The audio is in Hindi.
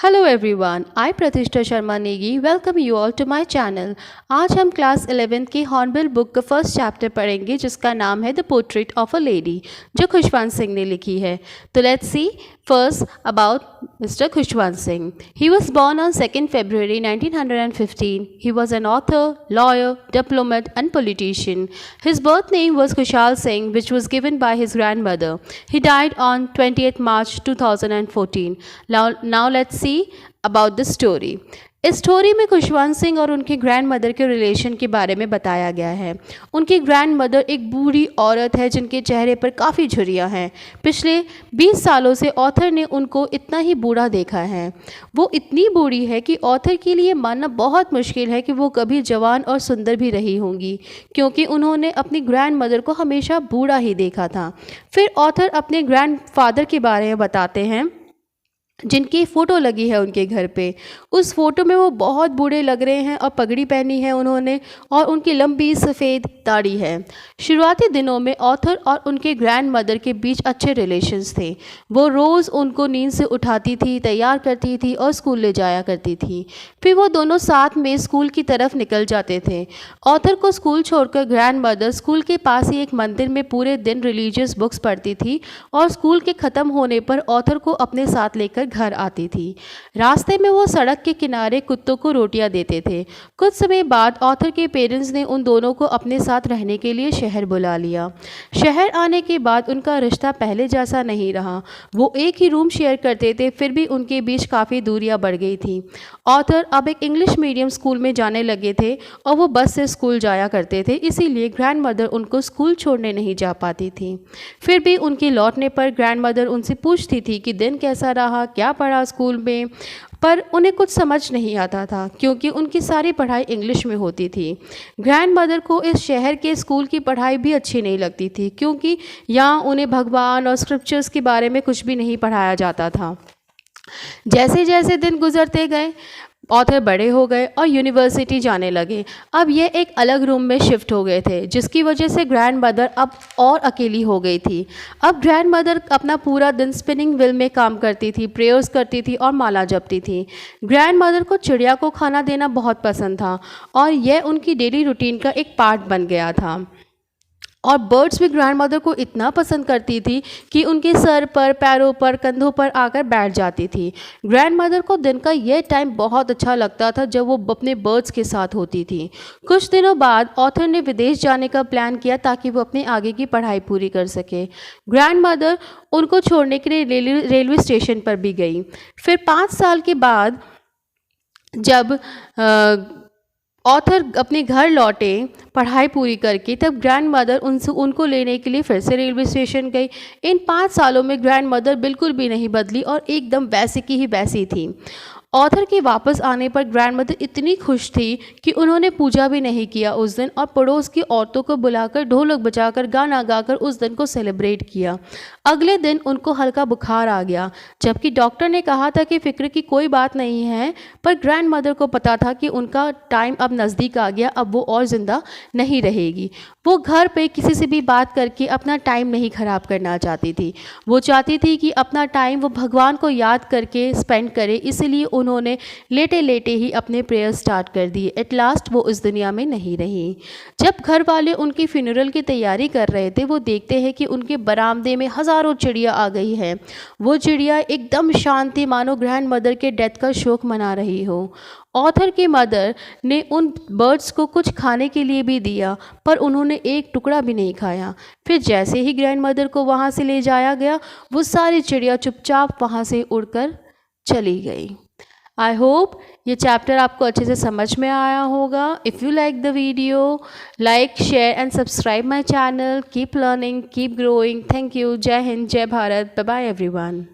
Hello everyone, I Pratishtha Sharma Negi welcome you all to my channel. आज हम क्लास 11th की हॉर्नबिल बुक का फर्स्ट चैप्टर पढ़ेंगे जिसका नाम है the portrait of a lady, जो खुशवंत सिंह ने लिखी है। तो let's see first about mister Khushwant Singh. He was born on 2nd February 1915. He was an author, lawyer, diplomat and politician. His birth name was Khushal Singh, which was given by his grandmother. He died on 20th March 2014. Now let's see about the story. इस स्टोरी में खुशवंत सिंह और उनके ग्रैंड मदर के रिलेशन के बारे में बताया गया है। उनकी ग्रैंड मदर एक बूढ़ी औरत है जिनके चेहरे पर काफ़ी झुर्रियाँ हैं। पिछले 20 सालों से ऑथर ने उनको इतना ही बूढ़ा देखा है। वो इतनी बूढ़ी है कि ऑथर के लिए मानना बहुत मुश्किल है कि वो कभी जवान और सुंदर भी रही होंगी, क्योंकि उन्होंने अपनी ग्रैंड मदर को हमेशा बूढ़ा ही देखा था। फिर ऑथर अपने ग्रैंड फादर के बारे में बताते हैं जिनकी फ़ोटो लगी है उनके घर पे। उस फोटो में वो बहुत बूढ़े लग रहे हैं और पगड़ी पहनी है उन्होंने, और उनकी लंबी सफ़ेद दाढ़ी है। शुरुआती दिनों में ऑथर और उनके ग्रैंड मदर के बीच अच्छे रिलेशंस थे। वो रोज़ उनको नींद से उठाती थी, तैयार करती थी और स्कूल ले जाया करती थी। फिर वो दोनों साथ में स्कूल की तरफ निकल जाते थे। ऑथर को स्कूल छोड़कर ग्रैंड मदर स्कूल के पास ही एक मंदिर में पूरे दिन रिलीजियस बुक्स पढ़ती थी और स्कूल के ख़त्म होने पर ऑथर को अपने साथ लेकर घर आती थी। रास्ते में वो सड़क के किनारे कुत्तों को रोटियां देते थे। कुछ समय बाद ऑथर के पेरेंट्स ने उन दोनों को अपने साथ रहने के लिए शहर बुला लिया। शहर आने के बाद उनका रिश्ता पहले जैसा नहीं रहा। वो एक ही रूम शेयर करते थे, फिर भी उनके बीच काफ़ी दूरियां बढ़ गई थी। ऑथर अब एक इंग्लिश मीडियम स्कूल में जाने लगे थे और वो बस से स्कूल जाया करते थे, इसीलिए ग्रैंड मदर उनको स्कूल छोड़ने नहीं जा पाती थी। फिर भी उनके लौटने पर ग्रैंड मदर उनसे पूछती थी कि दिन कैसा रहा, क्या पढ़ा स्कूल में, पर उन्हें कुछ समझ नहीं आता था क्योंकि उनकी सारी पढ़ाई इंग्लिश में होती थी। ग्रैंड मदर को इस शहर के स्कूल की पढ़ाई भी अच्छी नहीं लगती थी, क्योंकि यहाँ उन्हें भगवान और स्क्रिप्चर्स के बारे में कुछ भी नहीं पढ़ाया जाता था। जैसे जैसे दिन गुजरते गए ऑथर बड़े हो गए और यूनिवर्सिटी जाने लगे। अब ये एक अलग रूम में शिफ्ट हो गए थे, जिसकी वजह से ग्रैंड मदर अब और अकेली हो गई थी। अब ग्रैंड मदर अपना पूरा दिन स्पिनिंग व्हील में काम करती थी, प्रेयर्स करती थी और माला जपती थी। ग्रैंड मदर को चिड़िया को खाना देना बहुत पसंद था और यह उनकी डेली रूटीन का एक पार्ट बन गया था। और बर्ड्स भी ग्रैंड मदर को इतना पसंद करती थी कि उनके सर पर, पैरों पर, कंधों पर आकर बैठ जाती थी। ग्रैंड मदर को दिन का यह टाइम बहुत अच्छा लगता था जब वो अपने बर्ड्स के साथ होती थी। कुछ दिनों बाद ऑथर ने विदेश जाने का प्लान किया ताकि वो अपने आगे की पढ़ाई पूरी कर सके। ग्रैंड मदर उनको छोड़ने के लिए रेलवे स्टेशन पर भी गई। फिर 5 साल के बाद जब ऑथर अपने घर लौटे पढ़ाई पूरी करके, तब ग्रैंड मदर उनको लेने के लिए फिर से रेलवे स्टेशन गई। इन 5 सालों में ग्रैंड मदर बिल्कुल भी नहीं बदली और एकदम वैसी की ही वैसी थी। ऑथर के वापस आने पर ग्रैंड मदर इतनी खुश थी कि उन्होंने पूजा भी नहीं किया उस दिन, और पड़ोस की औरतों को बुलाकर ढोलक बजाकर गाना गाकर उस दिन को सेलिब्रेट किया। अगले दिन उनको हल्का बुखार आ गया, जबकि डॉक्टर ने कहा था कि फिक्र की कोई बात नहीं है, पर ग्रैंड मदर को पता था कि उनका टाइम अब नज़दीक आ गया, अब वो और ज़िंदा नहीं रहेगी। वो घर पे किसी से भी बात करके अपना टाइम नहीं ख़राब करना चाहती थी। वो चाहती थी कि अपना टाइम वो भगवान को याद करके स्पेंड करे, इसलिए उन्होंने लेटे लेटे ही अपने प्रेयर स्टार्ट कर दिए। एट लास्ट वो इस दुनिया में नहीं रही। जब घर वाले उनकी फ्यूनरल की तैयारी कर रहे थे, वो देखते हैं कि उनके बरामदे में हज़ारों चिड़िया आ गई हैं। वो चिड़िया एकदम शांत थी, मानो ग्रैंड मदर के डेथ का शोक मना रही हो। ऑथर की मदर ने उन बर्ड्स को कुछ खाने के लिए भी दिया, पर उन्होंने एक टुकड़ा भी नहीं खाया। फिर जैसे ही ग्रैंड मदर को वहाँ से ले जाया गया, वो सारी चिड़िया चुपचाप वहाँ से उड़कर चली गई। आई होप ये चैप्टर आपको अच्छे से समझ में आया होगा। If you like the video, like, share and subscribe my channel. Keep learning, keep growing. Thank you. जय हिंद, जय भारत। Bye bye everyone.